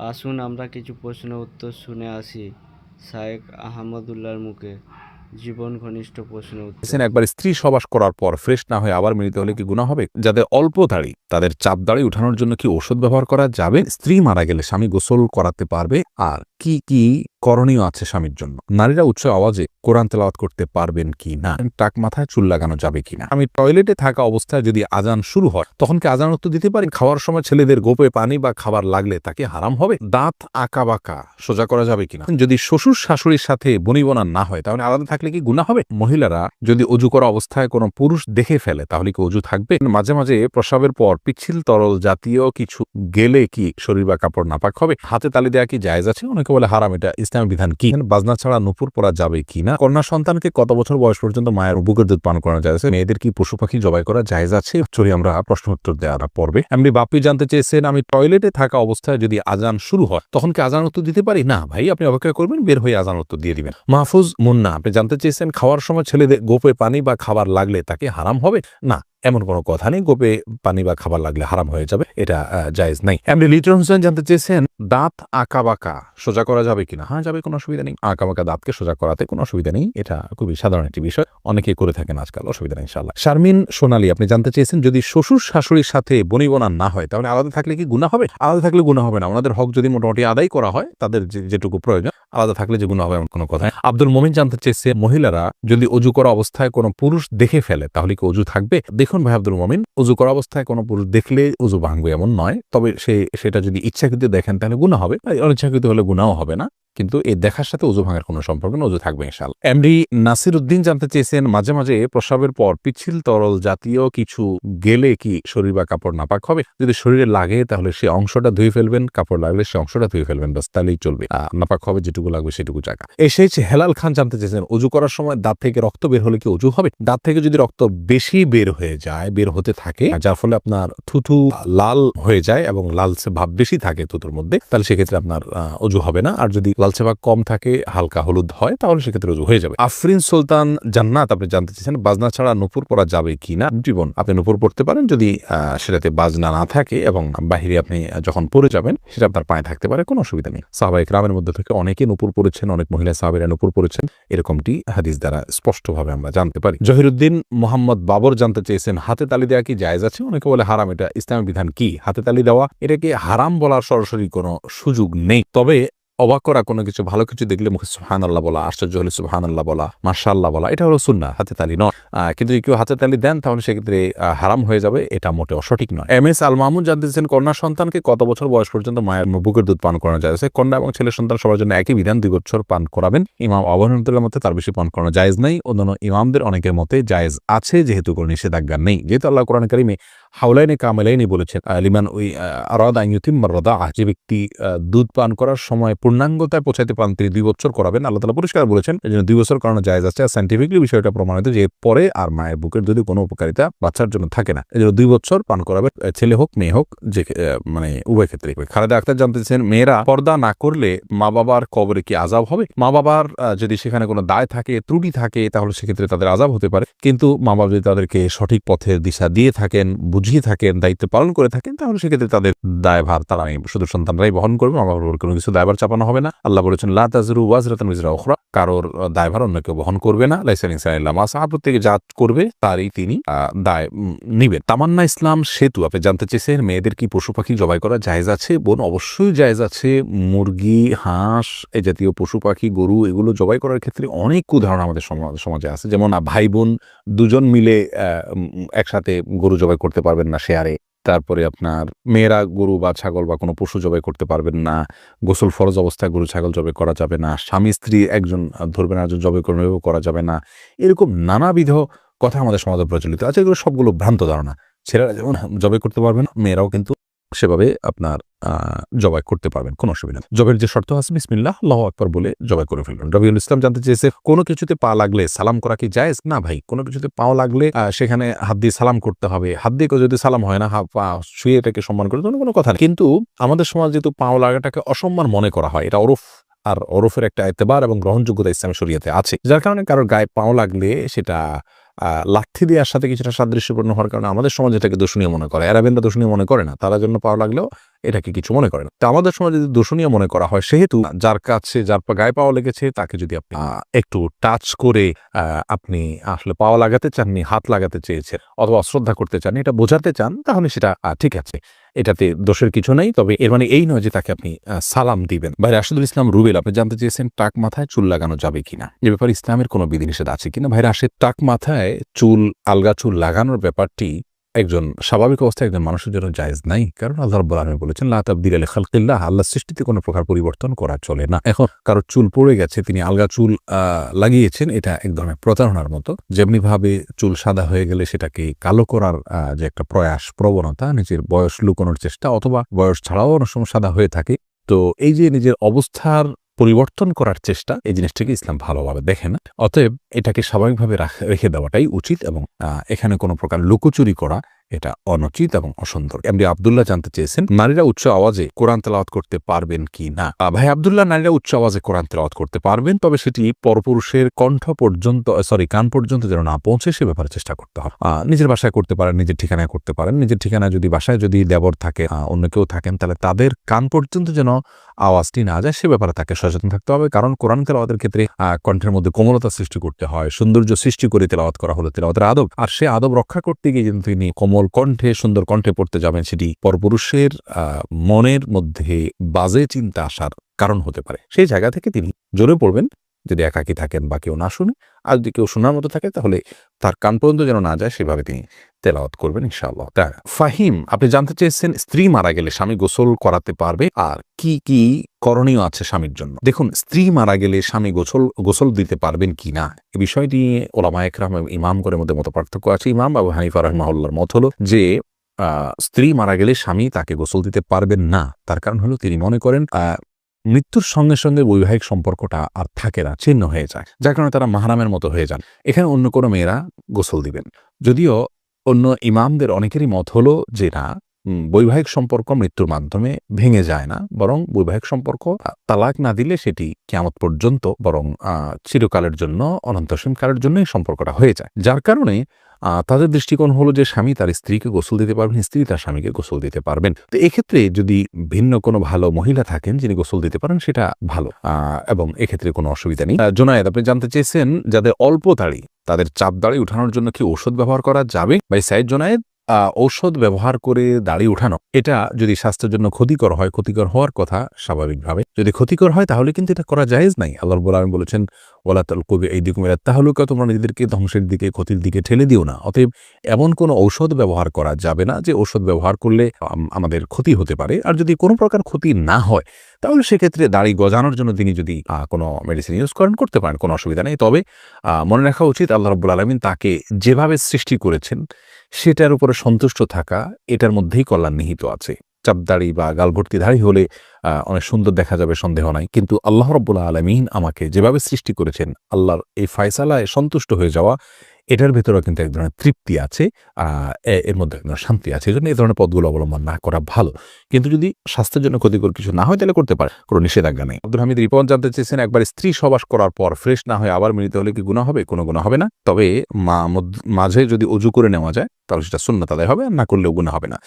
আসুন আমরা কিছু প্রশ্ন উত্তর শুনে আসি শায়েখ আহমদুল্লাহর মুখে। জীবন ঘনিষ্ঠ প্রশ্ন উত্তর। একবার স্ত্রী সবাস করার পর ফ্রেশ না হয়ে আবার মিলিত হলে কি গুনাহ হবে? যাদের অল্প দাড়ি তাদের চাপ দাড়ি উঠানোর জন্য কি ঔষধ ব্যবহার করা যাবে? স্ত্রী মারা গেলে স্বামী গোসল করাতে পারবে? আর কি কি করণীয় আছে স্বামীর জন্য? নারীরা উচ্চ আওয়াজে কোরআন তেলাওয়াত করতে পারবেন কি না? টাক মাথায় চুল লাগানো যাবে কিনা? আমি টয়লেটে থাকা অবস্থায় যদি আজান শুরু হয় তখন কি আজান উত্তর দিতে পারি? খাওয়ার সময় ছেলেদের গোপে পানি বা খাবার লাগলে তাকে হারাম হবে? দাঁত আঁকা বাঁকা সোজা করা যাবে কিনা? যদি শ্বশুর শাশুড়ির সাথে বনিবনা না হয় তাহলে আলাদা থাকলে কি গুনাহ হবে? মহিলারা যদি অজু করা অবস্থায় কোনো পুরুষ দেখে ফেলে তাহলে কি অজু থাকবে? মাঝে মাঝে প্রস্রাবের পর পিচ্ছিল তরল জাতীয় কিছু গেলে কি শরীর বা কাপড় নাপাক হবে? হাতে তালি দেওয়া কি জায়েজ আছে? অনেকে বলে হারাম। এটা ইসলামের বিধান কি? বাজনা ছাড়া নুপুর পরা যাবে কিনা? কন্যা সন্তানকে কত বছর বয়স পর্যন্ত মায়ের বুকের দুধ পান করানো যায়? মেয়েদের কি পশু পাখি জবাই করা জায়েজ আছে? চলি আমরা প্রশ্ন উত্তর দেওয়ার পর্বে। এমনি বাপ্পি জানতে চেয়েছেন, আমি টয়লেটে থাকা অবস্থায় যদি আজান শুরু হয় তখন কি আজান উত্তর দিতে পারি? না ভাই, আপনি অপেক্ষা করবেন, বের হয়ে আজান উত্তর দিয়ে দিবেন। মাহফুজ মুন্না আপনি জানতে চেয়েছেন, খাওয়ার সময় ছেলেদের গোপে পানি বা খাবার লাগলে তাকে হারাম হবে? না, এমন কোনো কথা নেই গোপে পানি বা খাবার লাগলে হারাম হয়ে যাবে, এটা জায়েজ নাই। এমনি লিটন হোসেন জানতে চেয়েছেন, দাঁত আঁকা বাঁকা সোজা করা যাবে কিনা? হ্যাঁ যাবে, কোনো অসুবিধা নেই। আঁকা বাঁকা দাঁতকে সোজা করাতে কোনো অসুবিধা নেই, এটা খুবই সাধারণ একটি বিষয়, অনেকেই করে থাকেন আজকাল, অসুবিধা নেই ইনশাআল্লাহ। শারমিন সোনালী আপনি জানতে চেয়েছেন, যদি শ্বশুর শাশুড়ির সাথে বনিবনা না হয় তাহলে আলাদা থাকলে কি গুনাহ হবে? আলাদা থাকলে গুনাহ হবে না, ওনাদের হক যদি মোটামুটি আদায় করা হয়, তাদের যেটুকু প্রয়োজন, আলাদা থাকলে যে গুনাহ হবে এমন কোনো কথা। আব্দুল মোমিন জানতে চেয়েছে, মহিলারা যদি অজু করা অবস্থায় কোনো পুরুষ দেখে ফেলে তাহলে কি অজু থাকবে? দেখুন ভাই আব্দুল মোমিন, অজু করা অবস্থায় কোনো পুরুষ দেখলে অজু ভাঙবে এমন নয়, তবে সেটা যদি ইচ্ছাকৃত দেখেন তাহলে গুনাহ হবে, অনিচ্ছাকৃত হলে গুনাহও হবে না, কিন্তু এই দেখার সাথে অজু ভাঙার কোনো সম্পর্ক না, অজু থাকবে ইনশাআল্লাহ। এমডি নাসির উদ্দিন জানতে চেয়েছেন, মাঝে মাঝে প্রস্রাবের পর পিচ্ছিল তরল জাতীয় কিছু গেলে কি শরীর বা কাপড় নাপাক হবে? যদি শরীরে লাগে তাহলে সে অংশটা ধুয়ে ফেলবেন, কাপড় লাগলে সে অংশটা ধুয়ে ফেলবেন, বাস তাহলেই চলবে। নাপাক হবে যেটুকু লাগবে সেটুকু জায়গা। এসেছে হেলাল খান জানতে চেয়েছেন, অজু করার সময় দাঁত থেকে রক্ত বের হলে কি অজু হবে? দাঁত থেকে যদি রক্ত বেশি বের হয়ে যায়, বের হতে থাকে, যার ফলে আপনার থুথু লাল হয়ে যায় এবং লালচে ভাব বেশি থাকে থুতুর মধ্যে, তাহলে সেক্ষেত্রে আপনার অজু হবে না। আর যদি লালচে ভাব কম থাকে, হালকা হলুদ হয়, তাহলে সেক্ষেত্রে অজু হয়ে যাবে। আফরিন সুলতান জান্নাত আপনি জানতে চেয়েছেন, বাজনা ছাড়া নুপুর পরা যাবে কিনা? জীবন আপনি নুপুর পড়তে পারেন যদি সেটাতে বাজনা না থাকে এবং বাহিরে আপনি যখন পরে যাবেন সেটা আপনার পায়ে থাকতে পারে, কোনো অসুবিধা নেই। সাহাবায়ে কেরামের মধ্যে থেকে অনেকে নুপুর পড়েছেন, অনেক মহিলা সাহাবীরা নুপুর পড়েছেন, এরকমটি হাদিস দ্বারা স্পষ্টভাবে আমরা জানতে পারি। জহিরুদ্দিন মোহাম্মদ বাবর জানতে চেয়েছেন, হাতে তালি দেওয়া কি জায়েজ আছে? অনেকে বলে হারাম, এটা ইসলামের বিধান কি? হাতে তালি দেওয়া এটাকে হারাম বলার সরাসরি কোনো সুযোগ নেই, তবে অবাক করা কোনো কিছু, ভালো কিছু দেখলে মুখে সুবহানাল্লাহ বলা, আশ্চর্য হলে সুবহানাল্লাহ বলা, মাশাআল্লাহ বলা, এটা হলো সুন্নাহ, হাতে তালি নয়। কিন্তু যদি কেউ হাতে তালি দেন তাহলে সেক্ষেত্রে হারাম হয়ে যাবে, এটা মোটেও সঠিক নয়। এম এস আল মাহমুদ জানতে চেয়েছেন, কন্যা সন্তানকে কত বছর বয়স পর্যন্ত মায়ের বুকের দুধ পান করানো যায়? কন্যা এবং ছেলে সন্তান সবার জন্য একই বিধান, 2 বছর পান করাবেন। ইমাম আবু হানিফার মতে তার বেশি পান করানো জায়েজ নাই, অন্যান্য ইমামদের অনেকের মতে জায়েজ আছে, যেহেতু কোনো নিষেধাজ্ঞা নেই, যেহেতু আল্লাহ কোরআন কারিমে হাওলাইনে কামেলাইনি বলেছেন, লিমান ওই আরাদা আন ইউতিম্মা রাদাআহ, যে ব্যক্তি দুধ পান করার সময় পূর্ণাঙ্গতায় পৌঁছাতে পান তিনি 2 বছর করাবেন। আল্লাহ তাআলা পরিষ্কার বলেছেন, এজন্য 2 বছর করানো জায়েজ আছে। আর সায়েন্টিফিকলি বিষয়টা প্রমাণিত যে পরে আর মায়ের বুকের দুধে কোনো উপকারিতা বাচ্চার জন্য থাকে না, এজন্য 2 বছর পান করাবে, ছেলে হোক মেয়ে হোক, যে মানে উভয় ক্ষেত্রে। খালেদা আক্তার জানতে চেয়েছেন, মেয়েরা পর্দা না করলে মা বাবার কবরে কি আযাব হবে? মা বাবার যদি সেখানে কোনো দায় থাকে, ত্রুটি থাকে, তাহলে সেক্ষেত্রে তাদের আযাব হতে পারে, কিন্তু মা বাবা যদি তাদেরকে সঠিক পথের দিশা দিয়ে থাকেন, বুঝিয়ে থাকেন, দায়িত্ব পালন করে থাকেন, তাহলে সেক্ষেত্রে তাদের দায়ভার তারা শুধু সন্তানরাই বহন করবে, মা বাবার কোনো কিছু দায়ভার চাপানো হবে না। আল্লাহ বলেছেন, লা তাযরু ওয়াজরাতুন উযরা উখরা, কারোর দায়ভার অন্য কেউ বহন করবে না। লাইসা আল ইনসানু ইল্লা মা সাআ, প্রত্যেকে যা করবে তারই তিনি দায় নিবেন। তামান্না ইসলাম সেতু আপনি জানতে চেয়েছেন, মেয়েদের কি পশু পাখি জবাই করা জায়েজ আছে? বোন, অবশ্যই জায়েজ আছে। মুরগি, হাঁস, এই জাতীয় পশু পাখি, গরু, এগুলো জবাই করার ক্ষেত্রে অনেক উদাহরণ আমাদের সমাজে আছে। যেমন ভাই বোন দুজন মিলে একসাথে গরু জবাই করতে পারবেন না শেয়ারে। তারপরে আপনার মেয়েরা গরু বা ছাগল বা কোনো পশু জবাই করতে পারবেন না। গোসল ফরজ অবস্থায় গরু ছাগল জবাই করা যাবে না। স্বামী স্ত্রী একজন ধরবেন, একজন জবাই করবেন, এভাবে করা যাবে না। এরকম নানাবিধ কথা আমাদের সমাজে প্রচলিত আছে, এগুলো সবগুলো ভ্রান্ত ধারণা। ছেলেরা যেমন জবাই করতে পারবেন, মেয়েরাও কিন্তু সেভাবে আপনার জবাই করতে পারবেন, কোনো অসুবিধা নেই। জবের যে শর্ত আছে, বিসমিল্লাহ আল্লাহু আকবার বলে জবাই করে ফেলবেন। রবিউল ইসলাম জানতে চেয়েছে, কোনো কিছুতে পা লাগলে সালাম করা কি জায়েজ? না ভাই, কোনো কিছুতে পাও লাগলে সেখানে হাত দিয়ে সালাম করতে হবে। হাত দিয়ে যদি সালাম হয় না, পা শুয়ে এটাকে সম্মান করে কোনো কথা নেই। কিন্তু আমাদের সমাজ যেহেতু পাও লাগাটাকে অসম্মান মনে করা হয়, এটা ওরফ, আর ওরফের একটা এতেবার এবং গ্রহণযোগ্যতা ইসলামী শরীয়তে আছে, যার কারণে কারোর গায়ে পাও লাগলে সেটা লাঠি দেওয়ার সাথে কিছুটা সাদৃশ্যপূর্ণ হওয়ার কারণে আমাদের সমাজ এটাকে দূষণীয় মনে করে, আরবেনরা দূষণীয় মনে করে না, তারা জন্য পাওয়া লাগলেও এটাকে কিছু মনে করে না। তো আমাদের সমাজে যদি দূষণীয় মনে করা হয়, সেহেতু যার কাছে যার গায়ে পাওয়া লেগেছে তাকে যদি আপনি একটু টাচ করে আপনি আসলে পাওয়া লাগাতে চাননি, হাত লাগাতে চেয়েছেন অথবা অশ্রদ্ধা করতে চান, এটা বোঝাতে চান, তাহলে সেটা ঠিক আছে, এটাতে দোষের কিছু নেই। তবে এর মানে এই নয় যে তাকে আপনি সালাম দিবেন। ভাই রাশেদুল ইসলাম রুবেল, আপনি জানতে চেয়েছেন টাক মাথায় চুল লাগানো যাবে কিনা, এ ব্যাপারে ইসলামের কোনো বিধিনিষেধ আছে কিনা। ভাই রাশেদ, টাক মাথায় চুল, আলগা চুল লাগানোর ব্যাপারটি একজন স্বাভাবিক অবস্থায় একজন মানুষের জন্য জায়েজ নাই, কারণ আল্লাহ রাব্বুল আলামিন বলেছেন লা তাবদীলা লিখালকিল্লাহ, আল্লাহর সৃষ্টিতে কোনো প্রকার পরিবর্তন করা চলে না। এখন কারো চুল পড়ে গেছে, তিনি আলগা চুল লাগিয়েছেন, এটা এক ধরনের প্রতারণার মতো। যেমনি ভাবে চুল সাদা হয়ে গেলে সেটাকে কালো করার যে একটা প্রয়াস, প্রবণতা, নিজের বয়স লুকানোর চেষ্টা, অথবা বয়স ছাড়াও অনেক সময় সাদা হয়ে থাকে, তো এই যে নিজের অবস্থার পরিবর্তন করার চেষ্টা, এই জিনিসটাকে ইসলাম ভালোভাবে দেখে না। অতএব এটাকে স্বাভাবিকভাবে রেখে দেওয়াটাই উচিত, এবং এখানে কোনো প্রকার লুকোচুরি করা এটা অনুচিত এবং অসুন্দর। এমডি আব্দুল্লাহ জানতে চেয়েছেন, নারীরা উচ্চ আওয়াজে কোরআন তেলাওয়াত করতে পারবেন কি না। ভাই আব্দুল্লাহ, নারীরা উচ্চ আওয়াজে কোরআন তেলাওয়াত করতে পারবেন, তবে সেটি পরপুরুষের কান পর্যন্ত যেন না পৌঁছে, সে ব্যাপারে চেষ্টা করতে হবে। নিজের বাসায় করতে পারেন, নিজের ঠিকানায় করতে পারেন। নিজের ঠিকানায় যদি, বাসায় যদি দেবর থাকে, অন্য কেউ থাকেন, তাহলে তাদের কান পর্যন্ত যেন আওয়াজটি না যায়, সে ব্যাপারে তাকে সচেতন থাকতে হবে। কারণ কোরআন তেলাওয়াতের ক্ষেত্রে কণ্ঠের মধ্যে কোমলতা সৃষ্টি করতে হয়, সৌন্দর্য সৃষ্টি করে তেলাওয়াত করা হলো তেলাওয়াতের আদব। আর সে আদব রক্ষা করতে গিয়ে কিন্তু তিনি কোমল কণ্ঠে, সুন্দর কণ্ঠে পড়তে যাবেন, সেটি পরপুরুষের মনের মধ্যে বাজে চিন্তা আসার কারণ হতে পারে। সেই জায়গা থেকে তিনি জোরে পড়বেন, যদি একাকী থাকেন বা কেউ না শুনে। আর যদি কেউ শোনার মতো থাকে, তাহলে তার কান পর্যন্ত যেন না যায়, সেভাবে তিনি তেলাওয়াত করবেন ইনশাআল্লাহ। ফাহিম, আপনি জানতে চেয়েছেন, স্ত্রী মারা গেলে স্বামী গোসল করাতে পারবে, আর কি কি করণীয় আছে স্বামীর জন্য। দেখুন, স্ত্রী মারা গেলে স্বামী গোসল দিতে পারবেন কি না, এই বিষয়টি ওলামায়ে কেরাম এবং ইমামগণের মধ্যে মত পার্থক্য আছে। ইমাম আবু হানিফা রাহিমাহুল্লাহর মত হলো যে স্ত্রী মারা গেলে স্বামী তাকে গোসল দিতে পারবেন না। তার কারণ হলো, তিনি মনে করেন মৃত্যুর সঙ্গে সঙ্গে বৈবাহিক সম্পর্কটা আর থাকে না, ছিন্ন হয়ে যায়, যার কারণে তারা মাহরামের মতো হয়ে যান। এখানে অন্য কোনো মেয়েরা গোসল দিবেন। যদিও অন্য ইমামদের অনেকেরই মত হলো যে না, বৈবাহিক সম্পর্ক মৃত্যুর মাধ্যমে ভেঙে যায় না, বরং বৈবাহিক সম্পর্ক তালাক না দিলে সেটি কিয়ামত পর্যন্ত, বরং চিরকালের জন্য, অনন্তসীম কালের জন্য এই সম্পর্কটা হয়ে যায়। যার কারণে তাদের দৃষ্টিকোণ হলো যে স্বামী তার স্ত্রীকে গোসল দিতে পারবেন, স্ত্রী তার স্বামীকে গোসল দিতে পারবেন। তো এক্ষেত্রে যদি ভিন্ন কোনো ভালো মহিলা থাকেন যিনি গোসল দিতে পারেন, সেটা ভালো, এবং এক্ষেত্রে কোনো অসুবিধা নেই। জোনায়েদ, আপনি জানতে চেয়েছেন, যাদের অল্প দাড়ি তাদের চাপ দাড়ি উঠানোর জন্য কি ঔষধ ব্যবহার করা যাবে। ভাই সাইদ জোনায়েদ, ঔষধ ব্যবহার করে দাড়ি উঠানো, এটা যদি স্বাস্থ্যের জন্য ক্ষতিকর হয়, ক্ষতিকর হওয়ার কথা স্বাভাবিকভাবে, যদি ক্ষতিকর হয় তাহলে কিন্তু এটা করা জায়েজ নাই। আল্লাহ রাব্বুল আলামিন বলেছেন, ওয়ালা তালকু বিআইদিকুম ইলা তাহলুকা, তোমরা নিজেদেরকে ধ্বংসের দিকে, ক্ষতির দিকে ঠেলে দিও না। অতএব এমন কোনো ঔষধ ব্যবহার করা যাবে না যে ঔষধ ব্যবহার করলে আমাদের ক্ষতি হতে পারে। আর যদি কোনো প্রকার ক্ষতি না হয়, তাহলে সেক্ষেত্রে দাড়ি গজানোর জন্য তিনি যদি কোনো মেডিসিন ইউজ করেন, করতে পারেন, কোনো অসুবিধা নেই। তবে মনে রাখা উচিত, আল্লাহ রাব্বুল আলামিন তাকে যেভাবে সৃষ্টি করেছেন সেটার উপরে সন্তুষ্ট থাকা, এটার মধ্যেই কল্যাণ নিহিত আছে। চাপদাড়ি বা গালভর্তি দাড়ি হলে অনেক সুন্দর দেখা যাবে, সন্দেহ নাই, কিন্তু আল্লাহ রাব্বুল আলামিন আমাকে যেভাবে সৃষ্টি করেছেন, আল্লাহর এই ফয়সালায় সন্তুষ্ট হয়ে যাওয়া, এটার ভেতরেও কিন্তু এক ধরনের তৃপ্তি আছে, এর মধ্যে এক ধরনের শান্তি আছে। এই জন্য এই ধরনের পথগুলো অবলম্বন না করা ভালো। কিন্তু যদি স্বাস্থ্যের জন্য ক্ষতিকর কিছু না হয়, তাহলে করতে পারে, কোনো নিষেধাজ্ঞা নেই। আব্দুল হামিদ রিপন জানতে চেয়েছেন, একবার স্ত্রী সহবাস করার পর ফ্রেশ না হয়ে আবার মিলিত হলে কি গুনাহ হবে। কোনো গুনাহ হবে না, তবে মাঝে যদি অজু করে নেওয়া যায়, তাহলে সেটা সুন্নাত আদায় হবে, আর না করলেও গুনাহ হবে না।